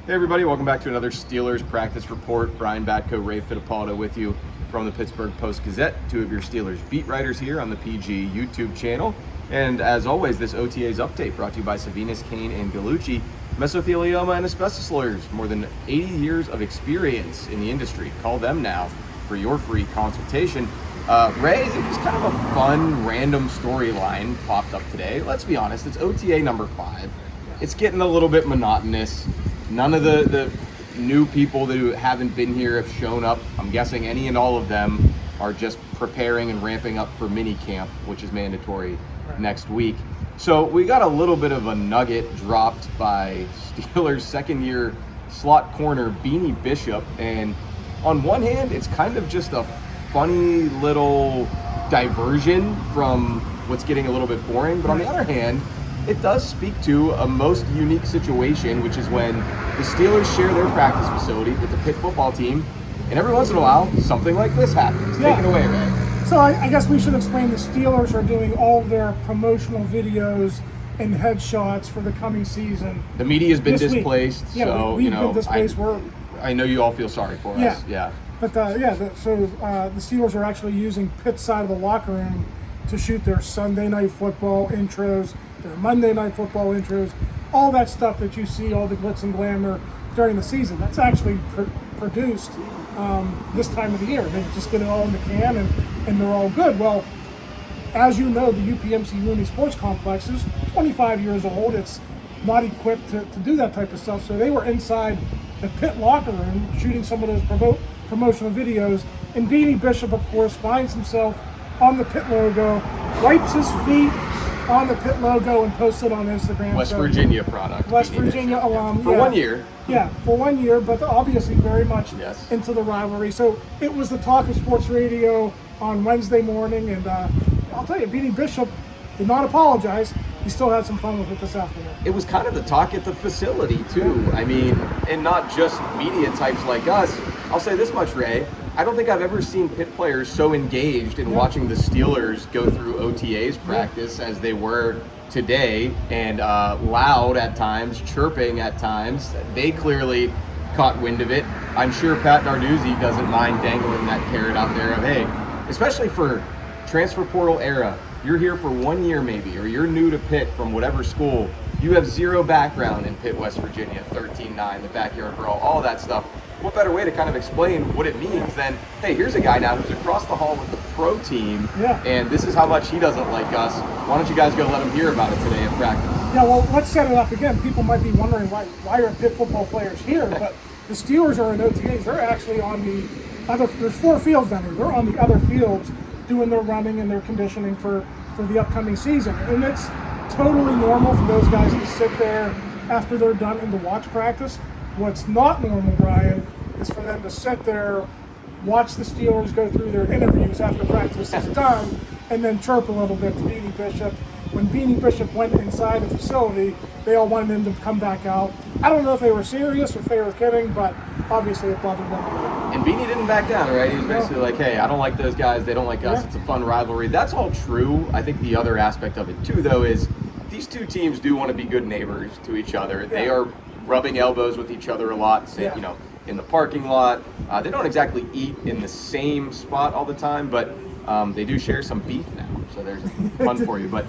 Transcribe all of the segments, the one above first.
Hey everybody, welcome back to another Steelers practice report. Brian Batko, Ray Fittipaldo with you from the Pittsburgh Post-Gazette, two of your Steelers beat writers here on the PG YouTube channel. And as always, this OTAs update brought to you by Savinas, Kane, and Gallucci, mesothelioma and asbestos lawyers. More than 80 years of experience in the industry. Call them now for your free consultation. Ray, it was kind of a fun, random storyline popped up today. Let's be honest, it's OTA number 5. It's getting a little bit monotonous. None of the new people that haven't been here have shown up. I'm guessing any and all of them are just preparing and ramping up for mini camp, which is mandatory next week. So we got a little bit of a nugget dropped by Steelers second-year slot corner Beanie Bishop. And on one hand, it's kind of just a funny little diversion from what's getting a little bit boring. But on the other hand, it does speak to a most unique situation, which is when the Steelers share their practice facility with the Pitt football team, and every once in a while, something like this happens. Take it away, Ray. So I guess we should explain the Steelers are doing all their promotional videos and headshots for the coming season. The media has been displaced, so we've been displaced. I know you all feel sorry for us. Yeah. But the Steelers are actually using Pitt's side of the locker room to shoot their Sunday night football intros, their Monday night football intros, all that stuff that you see, all the glitz and glamour during the season. That's actually produced this time of the year. They just get it all in the can and they're all good. Well, as you know, the UPMC Rooney Sports Complex is 25 years old. It's not equipped to do that type of stuff. So they were inside the Pitt locker room shooting some of those promotional videos. And Beanie Bishop, of course, finds himself on the Pitt logo, wipes his feet on the Pitt logo and posts it on Instagram. West Virginia product. West Virginia alum. For 1 year. Yeah, for 1 year, but obviously very much into the rivalry. So it was the talk of sports radio on Wednesday morning, and I'll tell you, Beanie Bishop did not apologize. He still had some fun with it this afternoon. It was kind of the talk at the facility, too. I mean, and not just media types like us. I'll say this much, Ray. I don't think I've ever seen Pitt players so engaged in watching the Steelers go through OTAs practice as they were today, and loud at times, chirping at times. They clearly caught wind of it. I'm sure Pat Narduzzi doesn't mind dangling that carrot out there of, hey, especially for transfer portal era, you're here for 1 year maybe, or you're new to Pitt from whatever school, you have zero background in Pitt, West Virginia, 13-9, the backyard brawl, all that stuff. What better way to kind of explain what it means than, hey, here's a guy now who's across the hall with the pro team, and this is how much he doesn't like us. Why don't you guys go let him hear about it today at practice? Yeah, well, let's set it up again. People might be wondering why are Pitt football players here, but the Steelers are in OTAs. They're actually on the other, there's 4 fields down here. They're on the other fields doing their running and their conditioning for the upcoming season. And it's totally normal for those guys to sit there after they're done and to watch practice. What's not normal, Brian, is for them to sit there, watch the Steelers go through their interviews after practice is done, and then chirp a little bit to Beanie Bishop. When Beanie Bishop went inside the facility, they all wanted him to come back out. I don't know if they were serious or if they were kidding, but obviously it bothered them. And Beanie didn't back down, right? He was basically like, hey, I don't like those guys. They don't like us. It's a fun rivalry. That's all true. I think the other aspect of it, too, though, is these two teams do want to be good neighbors to each other. They are rubbing elbows with each other a lot, you know, in the parking lot. They don't exactly eat in the same spot all the time, but they do share some beef now. So there's fun for you. But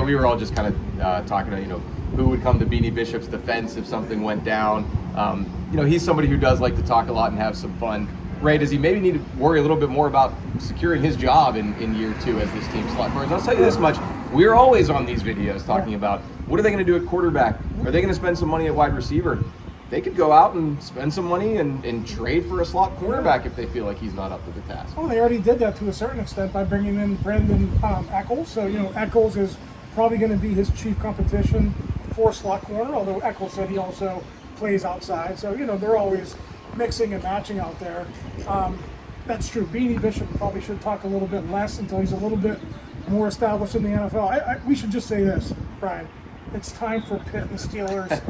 we were all just kind of talking about, who would come to Beanie Bishop's defense if something went down. He's somebody who does like to talk a lot and have some fun. Ray, does he maybe need to worry a little bit more about securing his job in year 2 as this team slot corners? I'll tell you this much. We're always on these videos talking about what are they going to do at quarterback? Are they going to spend some money at wide receiver? They could go out and spend some money and trade for a slot cornerback if they feel like he's not up to the task. Well, they already did that to a certain extent by bringing in Brandin Echols. So, Echols is probably going to be his chief competition for slot corner, although Echols said he also plays outside. So, they're always mixing and matching out there. That's true. Beanie Bishop probably should talk a little bit less until he's a little bit more established in the NFL. We should just say this, Brian. It's time for Pitt and the Steelers.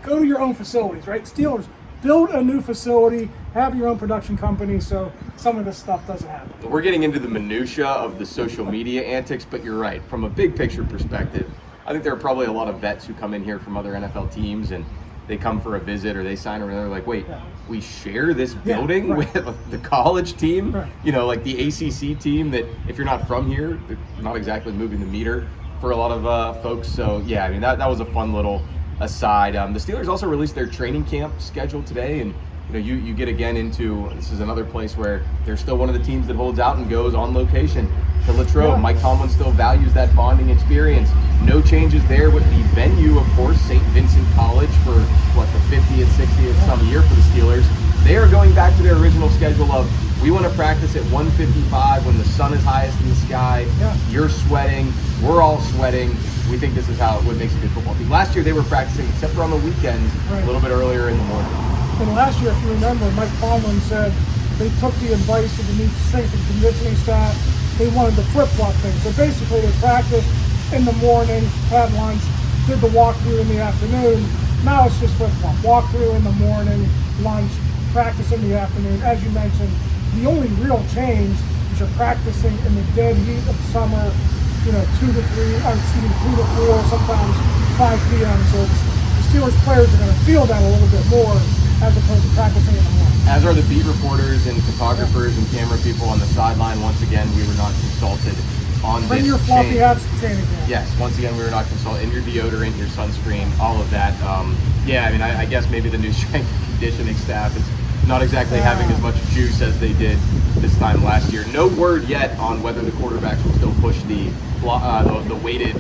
Go to your own facilities, right? Steelers, build a new facility, have your own production company so some of this stuff doesn't happen. We're getting into the minutia of the social media antics, but you're right. From a big picture perspective, I think there are probably a lot of vets who come in here from other NFL teams, and they come for a visit or they sign over, they're like, wait, we share this building with the college team? Right. You know, like the ACC team that if you're not from here, they're not exactly moving the meter for a lot of folks. So yeah, I mean, that was a fun little aside. The Steelers also released their training camp schedule today, and you get again into, this is another place where they're still one of the teams that holds out and goes on location to Latrobe. Yeah. Mike Tomlin still values that bonding experience. No changes there with the venue, of course, St. Vincent College for the 50th, 60th some year for the Steelers. They are going back to their original schedule of, we want to practice at 1:55 when the sun is highest in the sky. Yeah. You're sweating, we're all sweating. We think this is what makes a good football team. Last year they were practicing, except for on the weekends, a little bit earlier in the morning. And last year, if you remember, Mike Tomlin said they took the advice of the new strength and conditioning staff. They wanted the flip-flop thing. So basically, they practiced in the morning, had lunch, did the walkthrough in the afternoon. Now it's just flip-flop. Walkthrough in the morning, lunch, practice in the afternoon. As you mentioned, the only real change is you're practicing in the dead heat of summer, 2 to 4, sometimes 5 p.m. So the Steelers players are going to feel that a little bit more as opposed to practicing in the morning. As are the beat reporters and photographers and camera people on the sideline. Once again, we were not consulted on this. Bring your floppy hats to training camp. Yes, once again, we were not consulted. In your deodorant, your sunscreen, all of that. Yeah, I mean, I guess maybe the new strength and conditioning staff is not exactly having as much juice as they did this time last year. No word yet on whether the quarterbacks will still push the weighted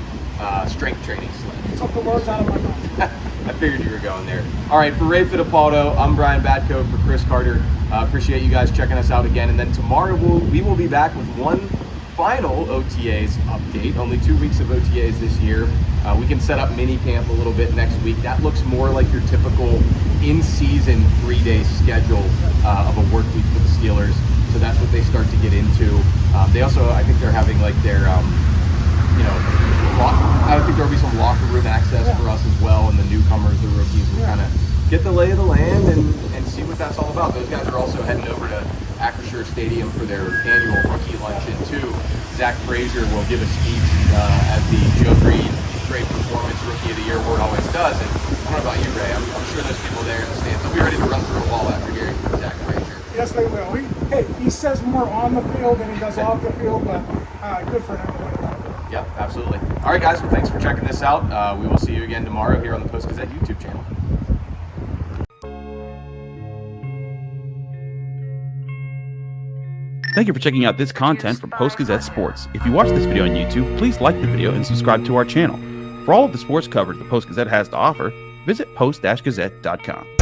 strength training sled. You took the words out of my mouth. I figured you were going there. All right, for Ray Fittipaldo, I'm Brian Batko. For Chris Carter, appreciate you guys checking us out again. And then tomorrow we will be back with one final OTAs update. Only 2 weeks of OTAs this year. We can set up mini camp a little bit next week. That looks more like your typical in-season 3-day schedule of a work week for the Steelers. So that's what they start to get into. They also, I think they're having like their, I think there'll be some locker room access for us as well, and the newcomers, the rookies, will kind of get the lay of the land and see what that's all about. Those guys are also heading over to Acrisure Stadium for their annual rookie luncheon too. Zach Frazier will give a speech as the Joe Reed Great Performance Rookie of the Year award always does. And I don't know about you, Ray. I'm sure those people there in the stands will be ready to run through a wall after hearing from Zach Frazier. Yes, they will. He says more on the field than he does off the field, but good for him to win that. Yeah, absolutely. All right, guys. Well, thanks for checking this out. We will see you again tomorrow here on the Post-Gazette YouTube channel. Thank you for checking out this content from Post-Gazette Sports. If you watch this video on YouTube, please like the video and subscribe to our channel. For all of the sports coverage the Post-Gazette has to offer, visit post-gazette.com.